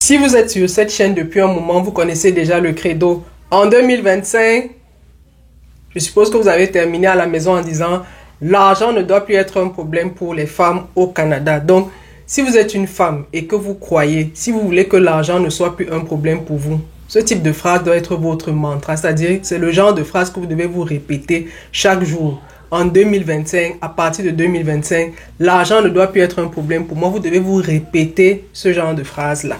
Si vous êtes sur cette chaîne depuis un moment, vous connaissez déjà le credo. En 2025, je suppose que vous avez terminé à la maison en disant l'argent ne doit plus être un problème pour les femmes au Canada. Donc, si vous êtes une femme et que vous croyez, si vous voulez que l'argent ne soit plus un problème pour vous, ce type de phrase doit être votre mantra. C'est-à-dire, c'est le genre de phrase que vous devez vous répéter chaque jour. En 2025, à partir de 2025, l'argent ne doit plus être un problème pour moi. Vous devez vous répéter ce genre de phrase-là.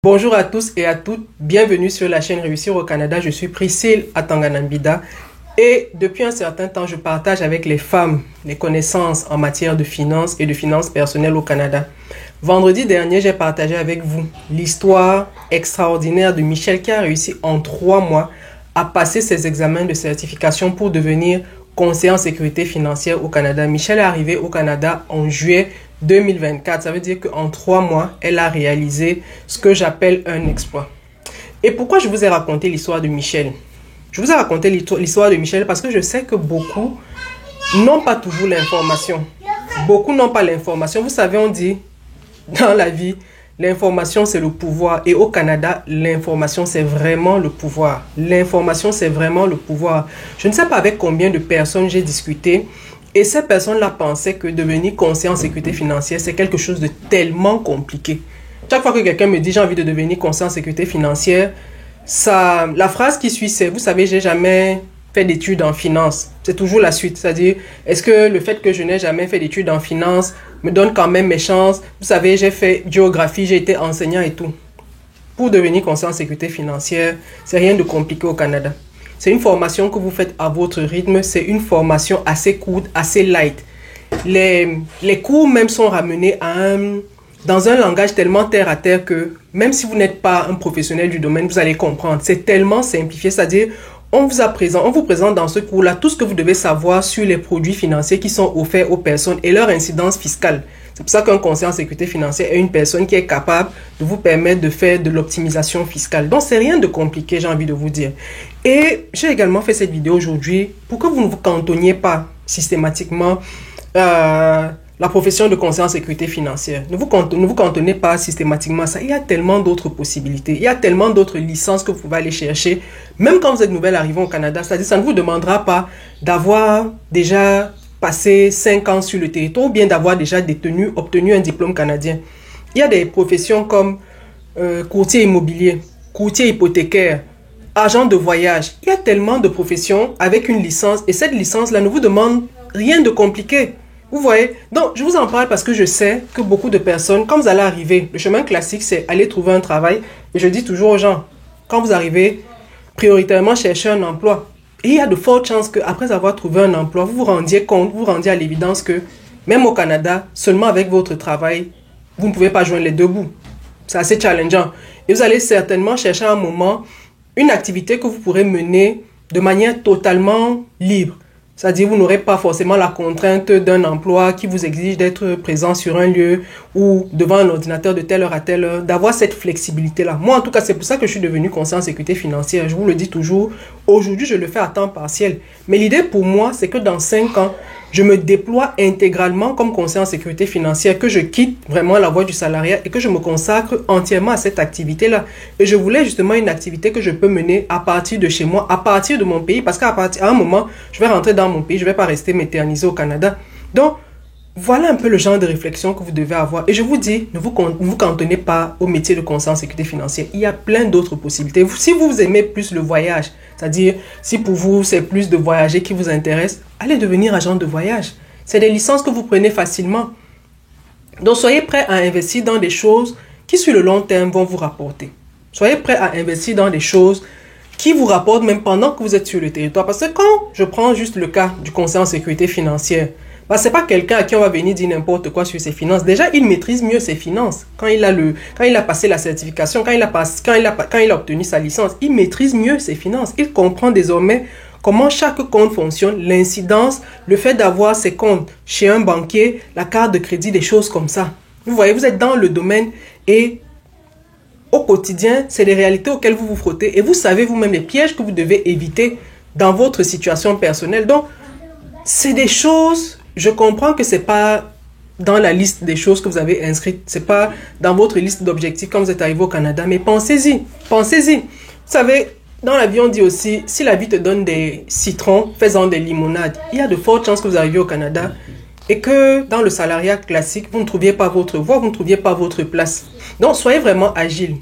Bonjour à tous et à toutes, bienvenue sur la chaîne Réussir au Canada. Je suis Priscille Atanganambida et depuis un certain temps, je partage avec les femmes les connaissances en matière de finances et de finances personnelles au Canada. Vendredi dernier, j'ai partagé avec vous l'histoire extraordinaire de Michel qui a réussi en 3 mois à passer ses examens de certification pour devenir conseiller en sécurité financière au Canada. Michel est arrivé au Canada en juillet 2024, ça veut dire qu'en 3 mois, elle a réalisé ce que j'appelle un exploit. Et pourquoi je vous ai raconté l'histoire de Michel? Je vous ai raconté l'histoire de Michel parce que je sais que beaucoup n'ont pas toujours l'information. Beaucoup n'ont pas l'information. Vous savez, on dit dans la vie, l'information c'est le pouvoir. Et au Canada, l'information c'est vraiment le pouvoir. L'information c'est vraiment le pouvoir. Je ne sais pas avec combien de personnes j'ai discuté. Et ces personnes-là pensaient que devenir conseiller en sécurité financière, c'est quelque chose de tellement compliqué. Chaque fois que quelqu'un me dit j'ai envie de devenir conseiller en sécurité financière, la phrase qui suit c'est, vous savez, j'ai jamais fait d'études en finance. C'est toujours la suite. C'est-à-dire, est-ce que le fait que je n'ai jamais fait d'études en finance me donne quand même mes chances? Vous savez, j'ai fait géographie, j'ai été enseignant et tout. Pour devenir conseiller en sécurité financière, c'est rien de compliqué au Canada. C'est une formation que vous faites à votre rythme. C'est une formation assez courte, assez light. Les cours même sont ramenés dans un langage tellement terre à terre que même si vous n'êtes pas un professionnel du domaine, vous allez comprendre. C'est tellement simplifié. C'est-à-dire, on vous présente dans ce cours-là tout ce que vous devez savoir sur les produits financiers qui sont offerts aux personnes et leur incidence fiscale. C'est pour ça qu'un conseiller en sécurité financière est une personne qui est capable de vous permettre de faire de l'optimisation fiscale. Donc, c'est rien de compliqué, j'ai envie de vous dire. Et j'ai également fait cette vidéo aujourd'hui pour que vous ne vous cantonniez pas systématiquement la profession de conseiller en sécurité financière. Ne vous cantonnez pas systématiquement à ça. Il y a tellement d'autres possibilités. Il y a tellement d'autres licences que vous pouvez aller chercher. Même quand vous êtes nouvelle arrivant au Canada, c'est-à-dire ça ne vous demandera pas d'avoir déjà passé 5 ans sur le territoire ou bien d'avoir déjà obtenu un diplôme canadien. Il y a des professions comme courtier immobilier, courtier hypothécaire, agent de voyage. Il y a tellement de professions avec une licence et cette licence-là ne vous demande rien de compliqué. Vous voyez? Donc, je vous en parle parce que je sais que beaucoup de personnes, quand vous allez arriver, le chemin classique, c'est aller trouver un travail. Et je dis toujours aux gens, quand vous arrivez, prioritairement cherchez un emploi. Et il y a de fortes chances qu'après avoir trouvé un emploi, vous vous rendiez compte, vous vous rendiez à l'évidence que même au Canada, seulement avec votre travail, vous ne pouvez pas joindre les deux bouts. C'est assez challengeant. Et vous allez certainement chercher à un moment une activité que vous pourrez mener de manière totalement libre. C'est-à-dire vous n'aurez pas forcément la contrainte d'un emploi qui vous exige d'être présent sur un lieu ou devant un ordinateur de telle heure à telle heure, d'avoir cette flexibilité-là. Moi, en tout cas, c'est pour ça que je suis devenu conseiller en sécurité financière. Je vous le dis toujours, aujourd'hui, je le fais à temps partiel. Mais l'idée pour moi, c'est que dans 5 ans, je me déploie intégralement comme conseiller en sécurité financière, que je quitte vraiment la voie du salariat et que je me consacre entièrement à cette activité-là. Et je voulais justement une activité que je peux mener à partir de chez moi, à partir de mon pays, parce qu'à un moment, je vais rentrer dans mon pays, je ne vais pas rester m'éterniser au Canada. Donc, voilà un peu le genre de réflexion que vous devez avoir. Et je vous dis, ne vous cantonnez pas au métier de conseiller en sécurité financière. Il y a plein d'autres possibilités. Si vous aimez plus le voyage, c'est-à-dire si pour vous c'est plus de voyager qui vous intéresse, allez devenir agent de voyage. C'est des licences que vous prenez facilement. Donc soyez prêts à investir dans des choses qui sur le long terme vont vous rapporter. Soyez prêts à investir dans des choses qui vous rapportent même pendant que vous êtes sur le territoire. Parce que quand je prends juste le cas du conseiller en sécurité financière, ce n'est pas quelqu'un à qui on va venir dire n'importe quoi sur ses finances. Déjà, il maîtrise mieux ses finances. Quand il a passé la certification, quand il a obtenu sa licence, il maîtrise mieux ses finances. Il comprend désormais comment chaque compte fonctionne, l'incidence, le fait d'avoir ses comptes chez un banquier, la carte de crédit, des choses comme ça. Vous voyez, vous êtes dans le domaine et au quotidien, c'est les réalités auxquelles vous vous frottez et vous savez vous-même les pièges que vous devez éviter dans votre situation personnelle. Donc, c'est des choses, je comprends que c'est pas dans la liste des choses que vous avez inscrites, c'est pas dans votre liste d'objectifs quand vous êtes arrivé au Canada, mais pensez-y, pensez-y. Vous savez, dans la vie, on dit aussi, si la vie te donne des citrons, fais-en des limonades. Il y a de fortes chances que vous arriviez au Canada et que dans le salariat classique, vous ne trouviez pas votre voie, vous ne trouviez pas votre place. Donc, soyez vraiment agile.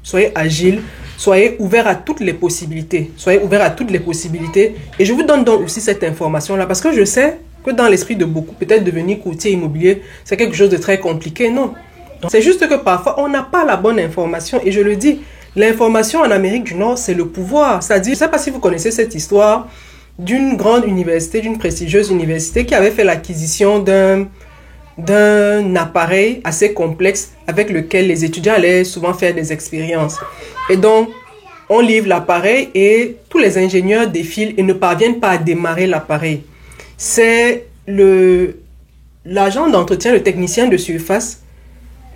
Soyez agile, soyez ouvert à toutes les possibilités. Soyez ouvert à toutes les possibilités. Et je vous donne donc aussi cette information-là parce que je sais que dans l'esprit de beaucoup, peut-être devenir courtier immobilier, c'est quelque chose de très compliqué. Non. C'est juste que parfois, on n'a pas la bonne information. Et je le dis, l'information en Amérique du Nord, c'est le pouvoir. C'est-à-dire, je ne sais pas si vous connaissez cette histoire d'une grande université, d'une prestigieuse université qui avait fait l'acquisition d'un appareil assez complexe avec lequel les étudiants allaient souvent faire des expériences. Et donc, on livre l'appareil et tous les ingénieurs défilent et ne parviennent pas à démarrer l'appareil. C'est l'agent d'entretien, le technicien de surface,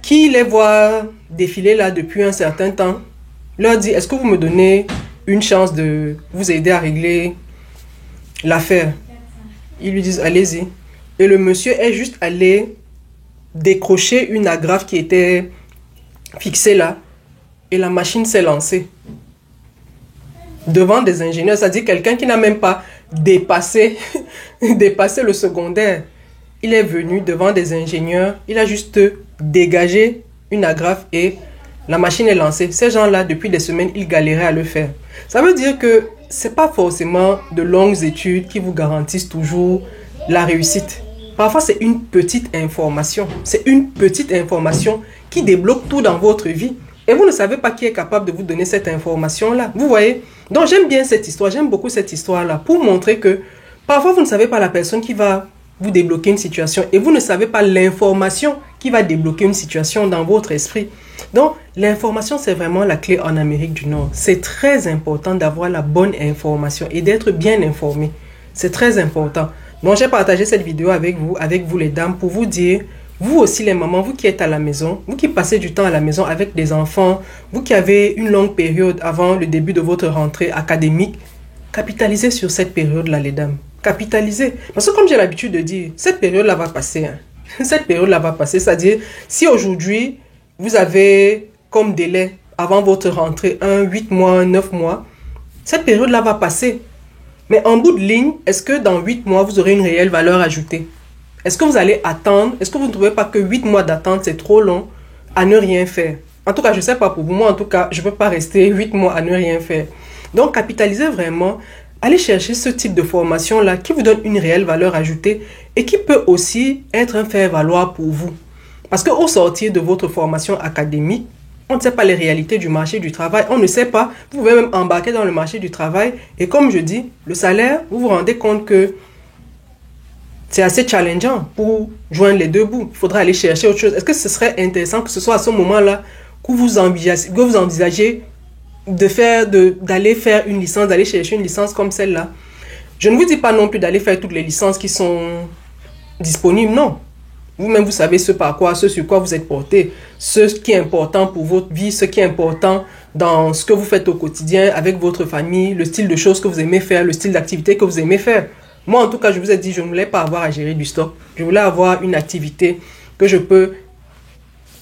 qui les voit défiler là depuis un certain temps, leur dit, est-ce que vous me donnez une chance de vous aider à régler l'affaire? Ils lui disent, allez-y. Et le monsieur est juste allé décrocher une agrafe qui était fixée là. Et la machine s'est lancée. Devant des ingénieurs, c'est-à-dire quelqu'un qui n'a même pas dépassé le secondaire. Il est venu devant des ingénieurs, il a juste dégagé une agrafe et la machine est lancée. Ces gens-là, depuis des semaines, ils galéraient à le faire. Ça veut dire que ce n'est pas forcément de longues études qui vous garantissent toujours la réussite. Parfois, c'est une petite information. C'est une petite information qui débloque tout dans votre vie. Et vous ne savez pas qui est capable de vous donner cette information-là. Vous voyez? Donc, j'aime bien cette histoire. J'aime beaucoup cette histoire-là pour montrer que parfois, vous ne savez pas la personne qui va vous débloquer une situation et vous ne savez pas l'information qui va débloquer une situation dans votre esprit. Donc, l'information, c'est vraiment la clé en Amérique du Nord. C'est très important d'avoir la bonne information et d'être bien informé. C'est très important. Donc, j'ai partagé cette vidéo avec vous les dames, pour vous dire, vous aussi les mamans, vous qui êtes à la maison, vous qui passez du temps à la maison avec des enfants, vous qui avez une longue période avant le début de votre rentrée académique, capitalisez sur cette période-là, les dames. Capitalisez. Parce que comme j'ai l'habitude de dire, cette période-là va passer. Hein. Cette période-là va passer. C'est-à-dire, si aujourd'hui, vous avez comme délai avant votre rentrée 8 mois, 9 mois, cette période-là va passer. Mais en bout de ligne, est-ce que dans 8 mois, vous aurez une réelle valeur ajoutée? Est-ce que vous allez attendre? Est-ce que vous ne trouvez pas que 8 mois d'attente, c'est trop long à ne rien faire? En tout cas, je ne sais pas pour vous. Moi, en tout cas, je ne peux pas rester 8 mois à ne rien faire. Donc, capitalisez vraiment. Allez chercher ce type de formation-là qui vous donne une réelle valeur ajoutée et qui peut aussi être un faire-valoir pour vous. Parce qu'au sortir de votre formation académique, on ne sait pas les réalités du marché du travail. On ne sait pas. Vous pouvez même embarquer dans le marché du travail. Et comme je dis, le salaire, vous vous rendez compte que c'est assez challengeant pour joindre les deux bouts. Il faudra aller chercher autre chose. Est-ce que ce serait intéressant que ce soit à ce moment-là que vous envisagez d'aller faire une licence, d'aller chercher une licence comme celle-là? Je ne vous dis pas non plus d'aller faire toutes les licences qui sont disponibles, non. Vous-même, vous savez ce sur quoi vous êtes porté, ce qui est important pour votre vie, ce qui est important dans ce que vous faites au quotidien avec votre famille, le style de choses que vous aimez faire, le style d'activité que vous aimez faire. Moi, en tout cas, je vous ai dit, je ne voulais pas avoir à gérer du stock. Je voulais avoir une activité que je peux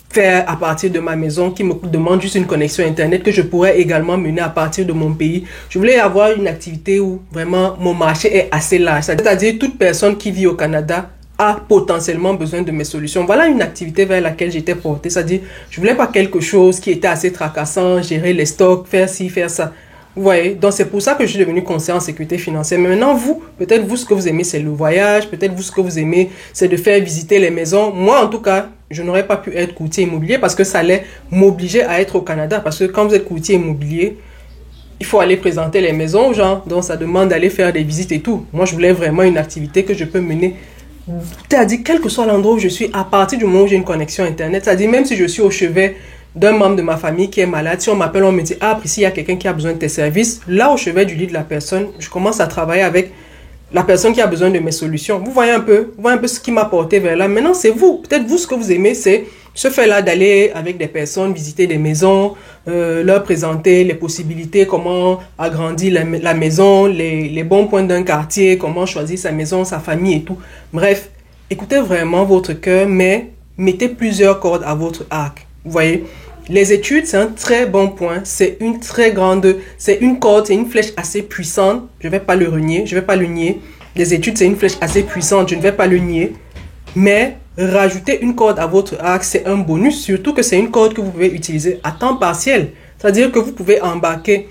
faire à partir de ma maison, qui me demande juste une connexion Internet, que je pourrais également mener à partir de mon pays. Je voulais avoir une activité où vraiment mon marché est assez large. C'est-à-dire, toute personne qui vit au Canada a potentiellement besoin de mes solutions. Voilà une activité vers laquelle j'étais portée. C'est-à-dire, je voulais pas quelque chose qui était assez tracassant, gérer les stocks, faire ci, faire ça. Vous voyez, donc c'est pour ça que je suis devenu conseiller en sécurité financière. Mais maintenant, peut-être vous, ce que vous aimez, c'est le voyage. Peut-être vous, ce que vous aimez, c'est de faire visiter les maisons. Moi, en tout cas, je n'aurais pas pu être courtier immobilier parce que ça allait m'obliger à être au Canada. Parce que quand vous êtes courtier immobilier, il faut aller présenter les maisons aux gens. Donc, ça demande d'aller faire des visites et tout. Moi, je voulais vraiment une activité que je peux mener. C'est-à-dire, quel que soit l'endroit où je suis, à partir du moment où j'ai une connexion Internet, c'est-à-dire, même si je suis au chevet d'un membre de ma famille qui est malade, si on m'appelle, on me dit, ah, ici, il y a quelqu'un qui a besoin de tes services. Là, au chevet du lit de la personne, je commence à travailler avec la personne qui a besoin de mes solutions. Vous voyez un peu ce qui m'a porté vers là. Maintenant, c'est vous. Peut-être vous, ce que vous aimez, c'est Ce fait-là d'aller avec des personnes, visiter des maisons, leur présenter les possibilités, comment agrandir la maison, les bons points d'un quartier, comment choisir sa maison, sa famille et tout. Bref, écoutez vraiment votre cœur, mais mettez plusieurs cordes à votre arc. Vous voyez, les études, c'est un très bon point. C'est une très grande, c'est une corde, c'est une flèche assez puissante. Je ne vais pas le renier, je ne vais pas le nier. Les études, c'est une flèche assez puissante, je ne vais pas le nier. Mais rajouter une corde à votre arc, c'est un bonus, surtout que c'est une corde que vous pouvez utiliser à temps partiel. C'est-à-dire que vous pouvez embarquer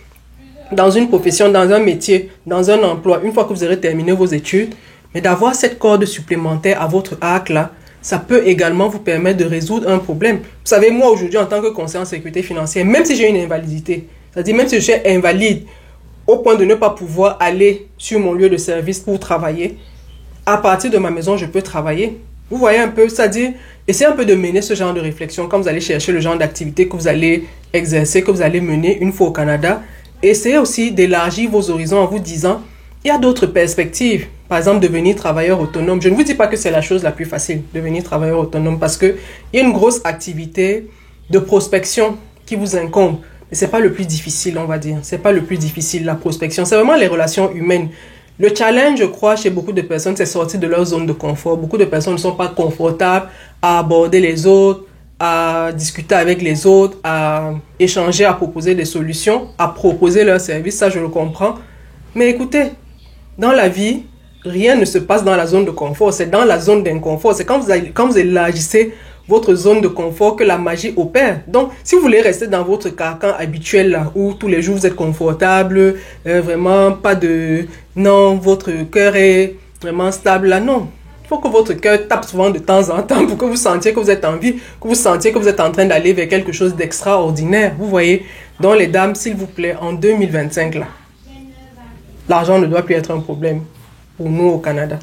dans une profession, dans un métier, dans un emploi, une fois que vous aurez terminé vos études. Mais d'avoir cette corde supplémentaire à votre arc là, ça peut également vous permettre de résoudre un problème. Vous savez, moi aujourd'hui, en tant que conseiller en sécurité financière, même si j'ai une invalidité, c'est-à-dire même si je suis invalide au point de ne pas pouvoir aller sur mon lieu de service pour travailler, à partir de ma maison, je peux travailler. Vous voyez un peu, c'est-à-dire, essayez un peu de mener ce genre de réflexion quand vous allez chercher le genre d'activité que vous allez exercer, que vous allez mener une fois au Canada. Essayez aussi d'élargir vos horizons en vous disant, il y a d'autres perspectives. Par exemple, devenir travailleur autonome. Je ne vous dis pas que c'est la chose la plus facile, devenir travailleur autonome, parce qu'il y a une grosse activité de prospection qui vous incombe. Mais ce n'est pas le plus difficile, on va dire. Ce n'est pas le plus difficile, la prospection. C'est vraiment les relations humaines. Le challenge, je crois, chez beaucoup de personnes, c'est sortir de leur zone de confort. Beaucoup de personnes ne sont pas confortables à aborder les autres, à discuter avec les autres, à échanger, à proposer des solutions, à proposer leurs services. Ça, je le comprends. Mais écoutez, dans la vie, rien ne se passe dans la zone de confort. C'est dans la zone d'inconfort. C'est quand vous élargissez votre zone de confort que la magie opère. Donc, si vous voulez rester dans votre carcan habituel là, où tous les jours vous êtes confortable, vraiment pas de... Non, votre cœur est vraiment stable là, non. Il faut que votre cœur tape souvent de temps en temps pour que vous sentiez que vous êtes en vie, que vous sentiez que vous êtes en train d'aller vers quelque chose d'extraordinaire. Vous voyez, donc les dames, s'il vous plaît, en 2025 là, l'argent ne doit plus être un problème pour nous au Canada.